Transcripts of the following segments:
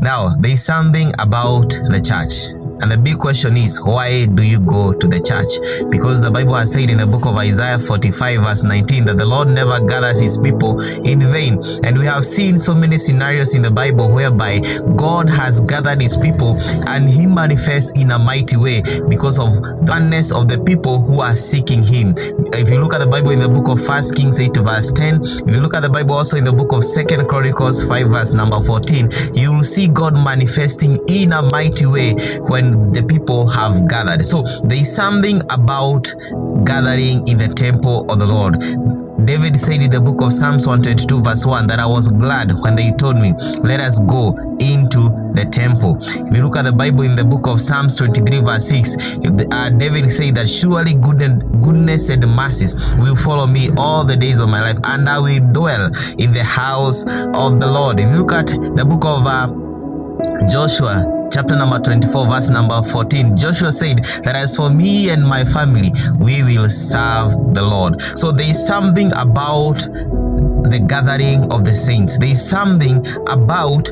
Now, there is something about the church. And the big question is, why do you go to the church? Because the Bible has said in the book of Isaiah 45 verse 19 that the Lord never gathers his people in vain. And we have seen so many scenarios in the Bible whereby God has gathered his people and he manifests in a mighty way because of the oneness of the people who are seeking him. If you look at the Bible in the book of 1 Kings 8 verse 10, if you look at the Bible also in the book of 2 Chronicles 5 verse number 14, you will see God manifesting in a mighty way when the people have gathered. So there is something about gathering in the temple of the Lord. David said in the book of Psalms 122 verse 1 that I was glad when they told me, let us go into the temple. If you look at the Bible in the book of Psalms 23 verse 6, David said that surely goodness and mercies will follow me all the days of my life, and I will dwell in the house of the Lord. If you look at the book of Joshua chapter number 24 verse number 14, Joshua said that as for me and my family, we will serve the Lord. So there is something about the gathering of the saints. There is something about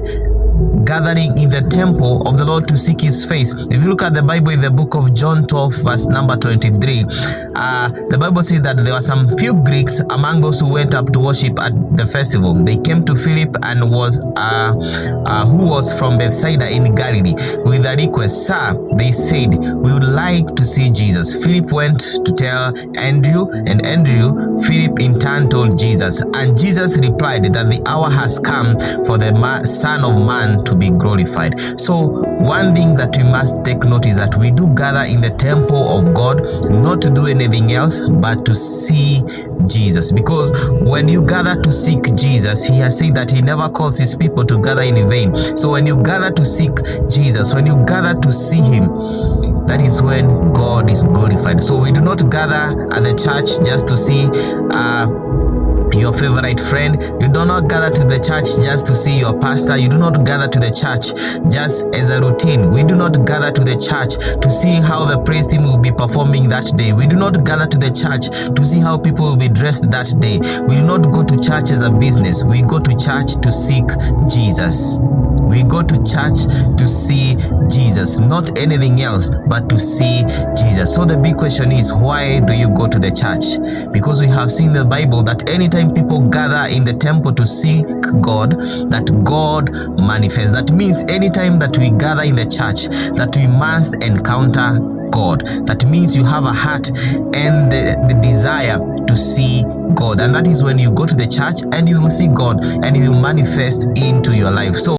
gathering in the temple of the Lord to seek his face. If you look at the Bible in the book of John 12 verse number 23, the Bible says that there were some few Greeks among those who went up to worship at the festival. They came to Philip and who was from Bethsaida in Galilee with a request. Sir, they said, we would like to see Jesus. Philip went to tell Andrew, and Andrew, Philip in turn told Jesus. And Jesus replied that the hour has come for the Son of Man to be glorified. So one thing that we must take note is that we do gather in the temple of God, not to do anything else but to see Jesus. Because when you gather to seek Jesus, he has said that he never calls his people to gather in vain. So when you gather to seek Jesus, when you gather to see him, that is when God is glorified. So we do not gather at the church just to see your favorite friend. You do not gather to the church just to see your pastor. You do not gather to the church just as a routine. We do not gather to the church to see how the praise team will be performing that day. We do not gather to the church to see how people will be dressed that day. We do not go to church as a business. We go to church to seek Jesus. We go to church to see Jesus, not anything else, but to see Jesus. So the big question is, why do you go to the church? Because we have seen in the Bible that anytime people gather in the temple to seek God, that God manifests. That means anytime that we gather in the church, that we must encounter God. That means you have a heart and the desire to see God. And that is when you go to the church and you will see God and he will manifest into your life. So